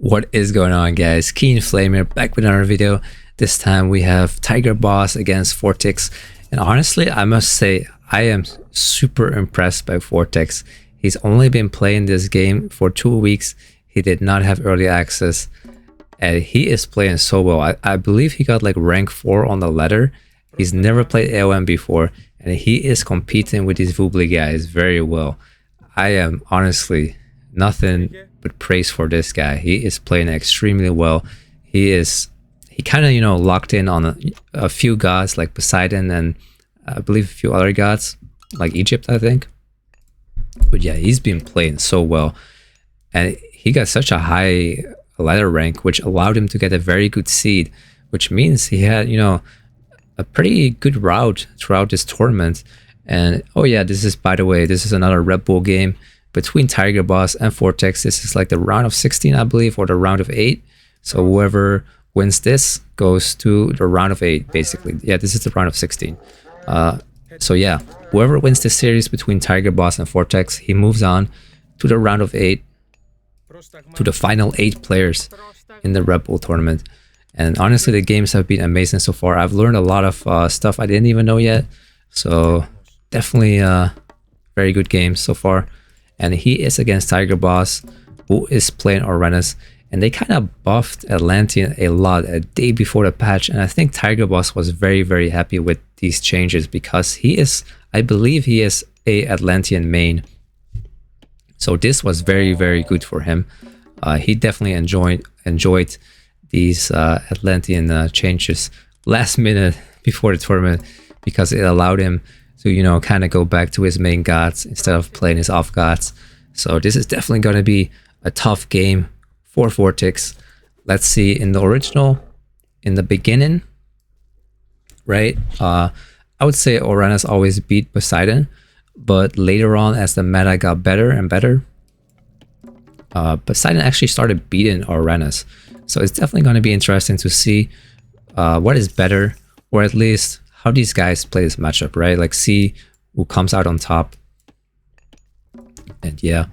What is going on, guys? Keen Flamer back with another video. This time we have Tiger Boss against Vortex, and honestly I must say I am super impressed by Vortex. He's only been playing this game for 2 weeks. He did not have early access and he is playing so well. I believe he got like rank 4 on the ladder. He's never played AOM before and he is competing with these Woobly guys very well. I am honestly nothing but praise for this guy. He is playing extremely well. He kind of, locked in on a few gods like Poseidon and I believe a few other gods like Egypt, I think. But yeah, he's been playing so well and he got such a high ladder rank, which allowed him to get a very good seed, which means he had, a pretty good route throughout this tournament. And oh yeah, this is, by the way, this is another Redbull game between Tiger Boss and Vortex. This is like the round of 16, I believe, or the round of 8. So whoever wins this goes to the round of 8, basically. Yeah, this is the round of 16. So yeah, whoever wins this series between Tiger Boss and Vortex, he moves on to the round of 8, to the final 8 players in the Redbull tournament. And honestly, the games have been amazing so far. I've learned a lot of stuff I didn't even know yet. So definitely very good games so far. And he is against Tiger Boss, who is playing Oranos. And they kind of buffed Atlantean a lot a day before the patch. And I think Tiger Boss was very, very happy with these changes because he is, I believe he is a Atlantean main. So this was very, very good for him. He definitely enjoyed these Atlantean changes last minute before the tournament because it allowed him to, kind of go back to his main gods instead of playing his off gods. So this is definitely going to be a tough game for Vortex. Let's see, in the original, in the beginning, right? I would say Oranos always beat Poseidon, but later on, as the meta got better and better, Poseidon actually started beating Oranos. So it's definitely going to be interesting to see what is better, or at least how these guys play this matchup, right? Like see who comes out on top. And yeah,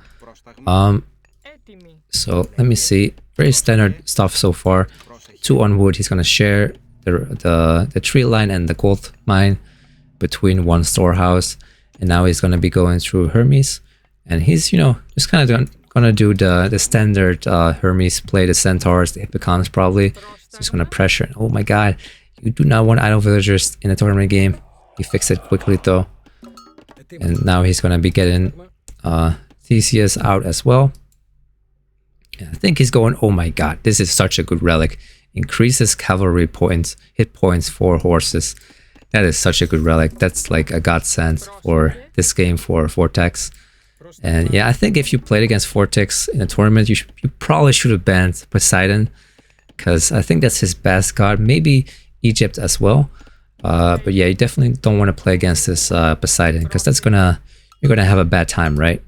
so let me see. Very standard stuff so far. 2 on wood. He's gonna share the tree line and the gold mine between one storehouse. And now he's gonna be going through Hermes, and he's just kind of gonna do the standard Hermes play, the centaurs, the hippocons probably. So he's gonna pressure. Oh my god. You do not want idle villagers in a tournament game. He fixed it quickly though. And now he's going to be getting Theseus out as well. And I think he's going, oh my god, this is such a good relic. Increases cavalry points, hit points for horses. That is such a good relic. That's like a godsend for this game for Vortex. And yeah, I think if you played against Vortex in a tournament, you probably should have banned Poseidon, because I think that's his best god. Maybe Egypt as well, but yeah, you definitely don't want to play against this Poseidon, because you're gonna have a bad time, right?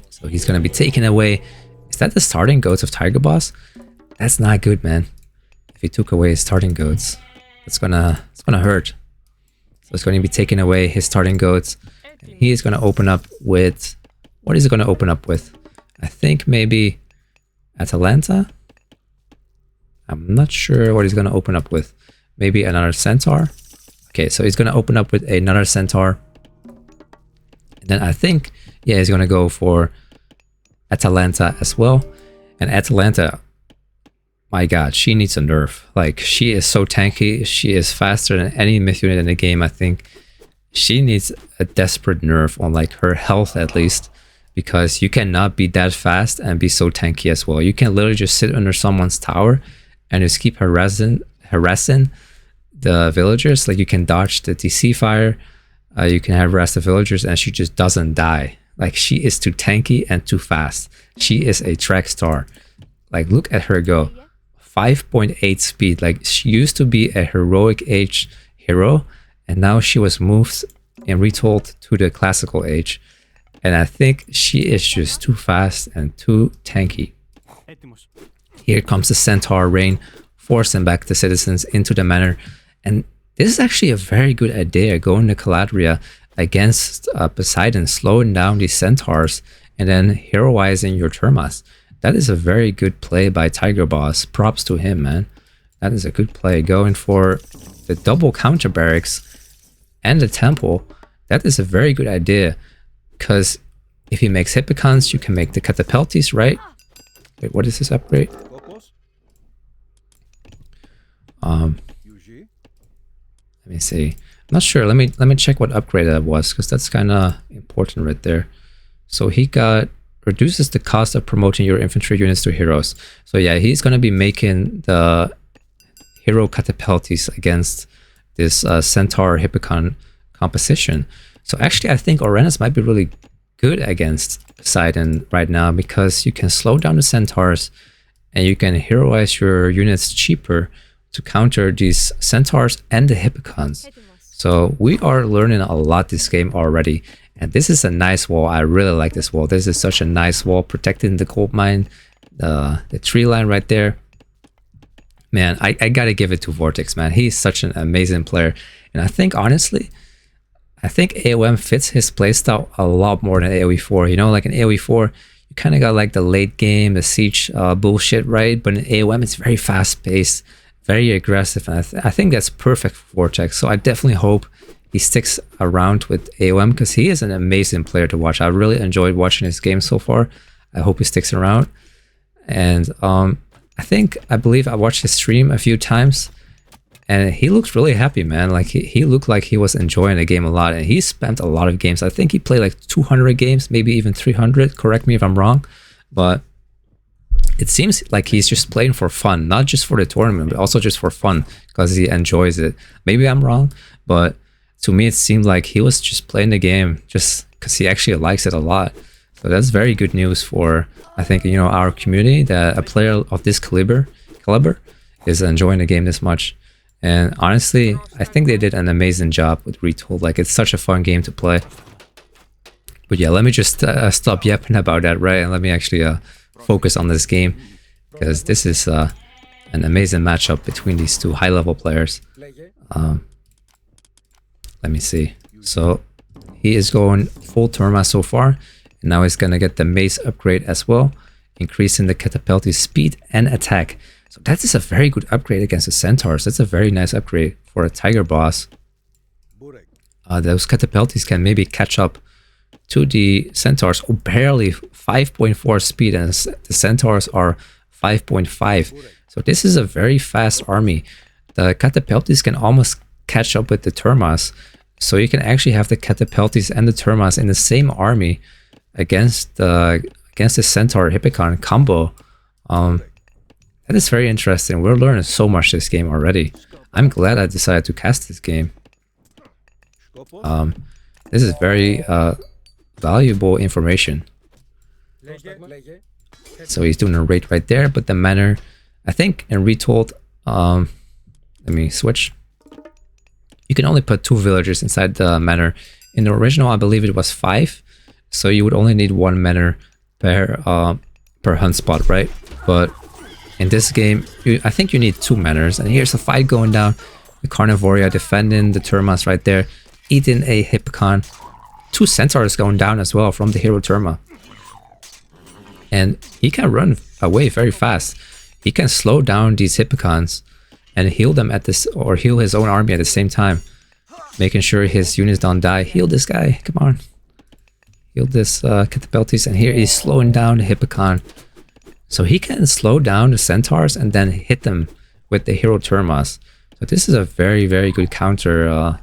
So he's gonna be taken away. Is that the starting goats of Tiger Boss? That's not good, man. If he took away his starting goats, it's gonna hurt. So it's going to be taking away his starting goats. And he is gonna open up with, what is he gonna open up with? I think maybe Atalanta. I'm not sure what he's going to open up with. Maybe another centaur. Okay, so he's going to open up with another centaur. And then I think, yeah, he's going to go for Atalanta as well. And Atalanta, my god, she needs a nerf. Like, she is so tanky. She is faster than any myth unit in the game, I think. She needs a desperate nerf on like her health at least, because you cannot be that fast and be so tanky as well. You can literally just sit under someone's tower and just keep harassing the villagers. Like you can dodge the DC fire, you can harass the villagers, and she just doesn't die. Like she is too tanky and too fast. She is a track star. Like look at her go, 5.8 speed. Like she used to be a heroic age hero, and now she was moved and retold to the classical age. And I think she is just too fast and too tanky. Here comes the centaur rain, forcing back the citizens into the manor. And this is actually a very good idea, going to Caladria against Poseidon, slowing down these centaurs and then heroizing your Termas. that is a very good play by Tiger Boss. Props to him, man. That is a good play. Going for the double counter barracks and the temple. That is a very good idea. Because if he makes hippocons, you can make the catapultis, right? Wait, what is this upgrade? Let me see. I'm not sure. Let me check what upgrade that was, because that's kind of important right there. So he got reduces the cost of promoting your infantry units to heroes. So yeah, he's gonna be making the hero catapultis against this centaur hippocon composition. So actually, I think Oranos might be really good against Poseidon right now, because you can slow down the centaurs and you can heroize your units cheaper to counter these centaurs and the hippocons. So we are learning a lot this game already. And this is a nice wall. I really like this wall. This is such a nice wall protecting the gold mine, the tree line right there. Man, I gotta give it to Vortex, man. He's such an amazing player. And I think, honestly, I think AOM fits his playstyle a lot more than AoE 4. You know, like in AoE 4, you kind of got like the late game, the siege bullshit, right? But in AOM, it's very fast paced, very aggressive. And I think that's perfect for Vortex. So I definitely hope he sticks around with AOM, because he is an amazing player to watch. I really enjoyed watching his game so far. I hope he sticks around. And I believe I watched his stream a few times, and he looked really happy, man. Like he looked like he was enjoying the game a lot, and he spent a lot of games. I think he played like 200 games, maybe even 300. Correct me if I'm wrong, but it seems like he's just playing for fun, not just for the tournament, but also just for fun, because he enjoys it. Maybe I'm wrong, but to me, it seemed like he was just playing the game just because he actually likes it a lot. So that's very good news for, I think, you know, our community, that a player of this caliber is enjoying the game this much. And honestly, I think they did an amazing job with Retold. Like, it's such a fun game to play. But yeah, let me just stop yapping about that, right? And let me actually focus on this game, because this is an amazing matchup between these two high-level players. Let me see. So he is going full Terma so far, and now he's gonna get the mace upgrade as well, increasing the catapult's speed and attack. So that is a very good upgrade against the centaurs. That's a very nice upgrade for a tiger boss. Those catapults can maybe catch up to the centaurs. Oh, barely 5.4 speed, and the centaurs are 5.5. So this is a very fast army. The catapults can almost catch up with the termas. So you can actually have the catapults and the termas in the same army against the centaur hippocon combo. That is very interesting. We're learning so much this game already. I'm glad I decided to cast this game. This is very valuable information. So he's doing a raid right there, but the manor, I think in Retold, let me switch. You can only put 2 villagers inside the manor. In the original, I believe it was 5, so you would only need 1 manor per hunt spot, right? But in this game, I think you need 2 manors. And here's a fight going down. The Carnivoria defending the Termas right there, eating a Hippocon. 2 centaurs going down as well from the hero Terma. And he can run away very fast. He can slow down these Hippocons and heal them at this, or heal his own army at the same time, making sure his units don't die. Heal this guy, come on. Heal this catapultis, and here he's slowing down the Hippocon. So he can slow down the centaurs and then hit them with the hero Termas. So this is a very, very good counter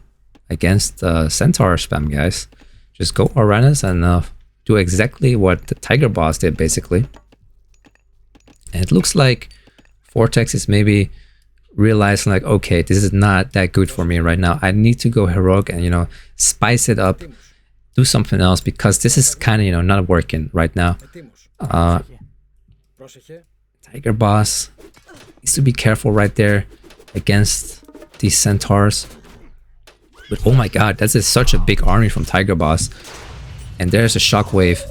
against centaur spam, guys. Just go Oranos and do exactly what the tiger boss did, basically. And it looks like Vortex is maybe realizing, like, okay, this is not that good for me right now. I need to go heroic and, you know, spice it up, do something else, because this is kind of, you know, not working right now. Tiger boss needs to be careful right there against these centaurs. But oh my god, that is such a big army from Tiger Boss. And there's a shockwave.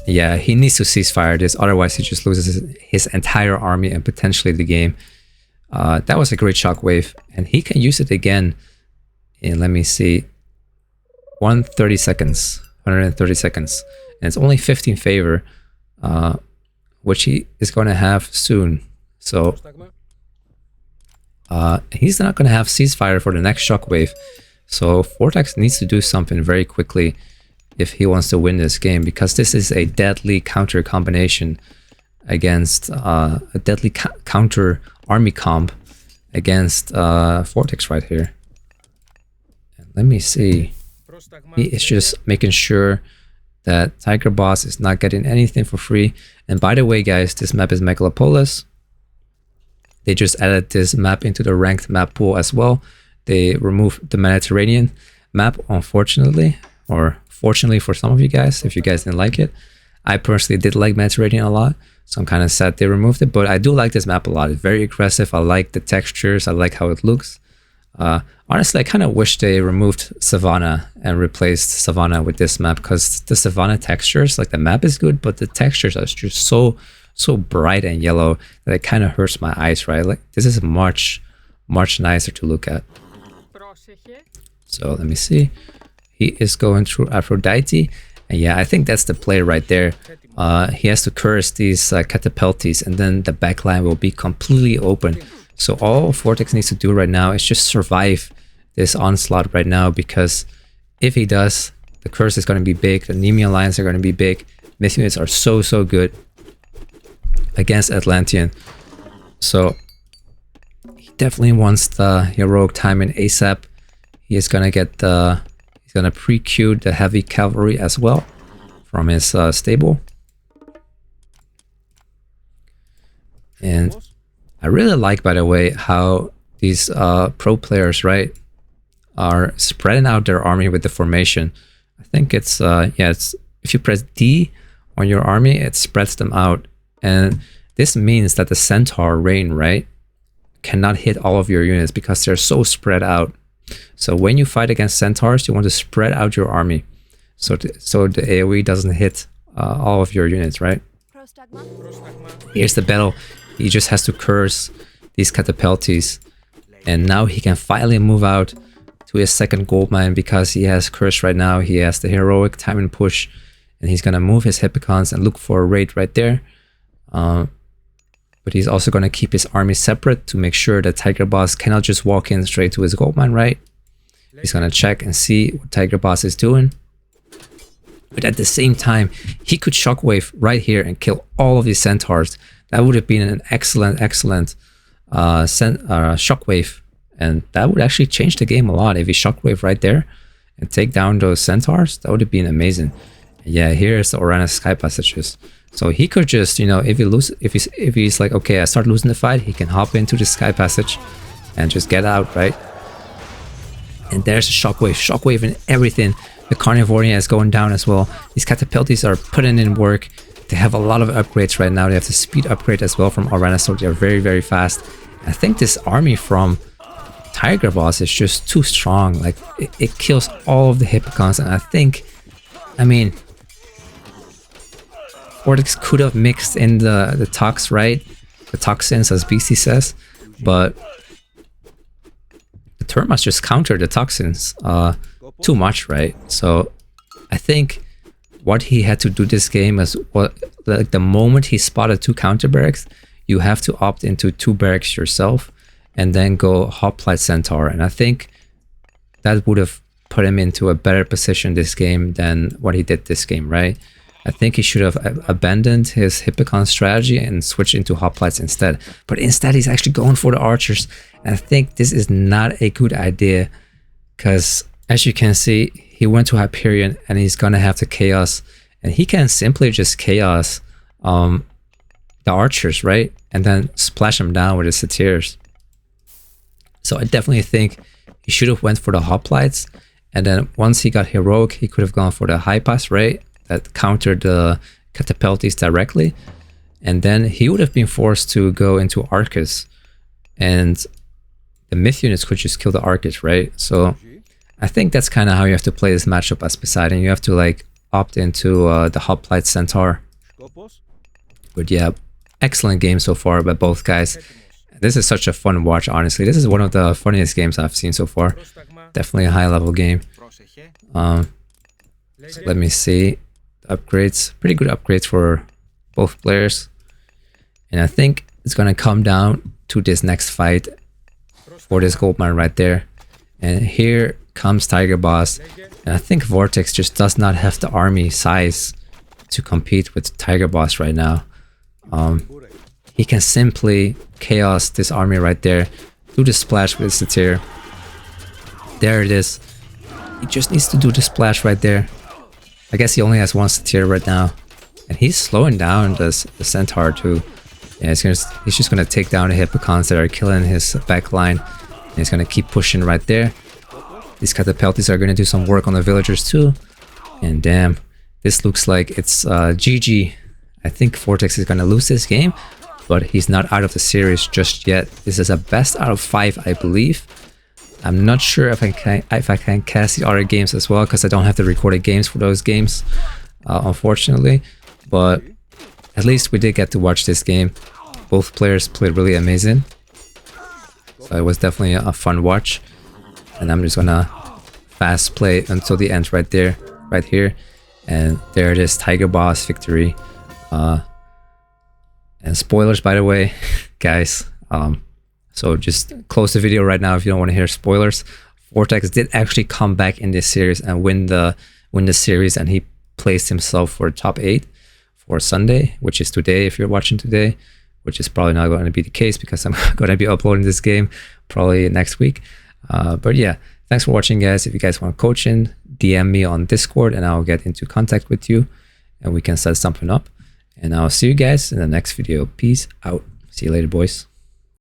Yeah, he needs to cease fire this, otherwise he just loses his entire army and potentially the game. That was a great shockwave, and he can use it again in, let me see, 130 seconds. 130 seconds. And it's only 15 favor. which he is going to have soon. So he's not going to have ceasefire for the next shockwave. So Vortex needs to do something very quickly if he wants to win this game, because this is a deadly counter combination against a deadly counter army comp against Vortex right here. And let me see. He is just making sure that Tiger Boss is not getting anything for free. And by the way, guys, this map is Megalopolis. They just added this map into the ranked map pool as well. They removed the Mediterranean map, unfortunately, or fortunately for some of you guys, if you guys didn't like it. I personally did like Mediterranean a lot, so I'm kind of sad they removed it, but I do like this map a lot. It's very aggressive. I like the textures. I like how it looks. Honestly, I kind of wish they removed Savannah and replaced Savannah with this map, because the Savannah textures, like the map is good, but the textures are just so bright and yellow that it kind of hurts my eyes, right? Like this is much nicer to look at. So let me see. He is going through Aphrodite, and yeah, I think that's the play right there. He has to curse these catapultes, and then the backline will be completely open. So all Vortex needs to do right now is just survive this onslaught right now, because if he does, the curse is going to be big, the Nemean lines are going to be big. Myth units are so good against Atlantean. So he definitely wants the heroic timing ASAP. He is going to get the... He's going to pre-queue the heavy cavalry as well from his stable. And I really like, by the way, how these pro players, right, are spreading out their army with the formation. I think it's, yeah, it's, if you press D on your army, it spreads them out. And this means that the centaur rain, right, cannot hit all of your units because they're so spread out. So when you fight against centaurs, you want to spread out your army, so the AoE doesn't hit all of your units, right? Here's the battle. He just has to curse these catapultes, and now he can finally move out to his second gold mine, because he has curse right now. He has the heroic time and push, and he's gonna move his hippocons and look for a raid right there. But he's also gonna keep his army separate to make sure that Tiger Boss cannot just walk in straight to his gold mine, right? He's gonna check and see what Tiger Boss is doing. But at the same time, he could shockwave right here and kill all of these centaurs. That would have been an excellent shockwave, and that would actually change the game a lot. If he shockwave right there and take down those centaurs, that would have been amazing. Yeah, here's the Oranos sky passages. So he could just, you know, if he's like, okay, I start losing the fight, he can hop into the sky passage and just get out, right? And there's a shockwave and everything. The Carnivorian is going down as well. These catapultes are putting in work. They have a lot of upgrades right now. They have the speed upgrade as well from Oranos, so they are very fast. I think this army from Tiger Boss is just too strong. Like it kills all of the hippocons, and I think, I mean, Vortex could have mixed in the tox, right? The toxins, as BC says, but the Termas just counter the toxins too much, right? So I think what he had to do this game is, like the moment he spotted 2 counter barracks, you have to opt into 2 barracks yourself and then go Hoplite Centaur. And I think that would have put him into a better position this game than what he did this game, right? I think he should have abandoned his Hippocon strategy and switched into Hoplites instead. But instead, he's actually going for the archers. And I think this is not a good idea, because as you can see, he went to Hyperion and he's gonna have to chaos. And he can simply just chaos the archers, right? And then splash them down with his satyrs. So I definitely think he should have went for the Hoplites. And then once he got heroic, he could have gone for the high pass, right? That countered the catapultes directly, and then he would have been forced to go into Arcus, and the myth units could just kill the Arcus, right? So I think that's kind of how you have to play this matchup as Poseidon. You have to like opt into the Hoplite Centaur. But yeah, excellent game so far by both guys. This is such a fun watch, honestly. This is one of the funniest games I've seen so far. Definitely a high level game. So let me see. Upgrades, pretty good upgrades for both players. And I think it's going to come down to this next fight for this gold mine right there. And here comes Tiger Boss. And I think Vortex just does not have the army size to compete with Tiger Boss right now. He can simply chaos this army right there. Do the splash with the satyr. There it is. He just needs to do the splash right there. I guess he only has one satyr right now. And he's slowing down the centaur too. Yeah, he's just gonna take down the hippocons that are killing his back line. And he's gonna keep pushing right there. These catapulties are gonna do some work on the villagers too. And damn, this looks like it's GG. I think Vortex is gonna lose this game, but he's not out of the series just yet. This is a best out of 5, I believe. I'm not sure if I can cast the other games as well, because I don't have the recorded games for those games, unfortunately. But at least we did get to watch this game. Both players played really amazing. So it was definitely a fun watch. And I'm just gonna fast play until the end right there, right here. And there it is, Tiger Boss victory. And spoilers, by the way, guys. So just close the video right now if you don't want to hear spoilers. Vortex did actually come back in this series and win the series, and he placed himself for top 8 for Sunday, which is today if you're watching today, which is probably not going to be the case because I'm going to be uploading this game probably next week. But yeah, thanks for watching, guys. If you guys want coaching, DM me on Discord and I'll get into contact with you and we can set something up. And I'll see you guys in the next video. Peace out. See you later, boys.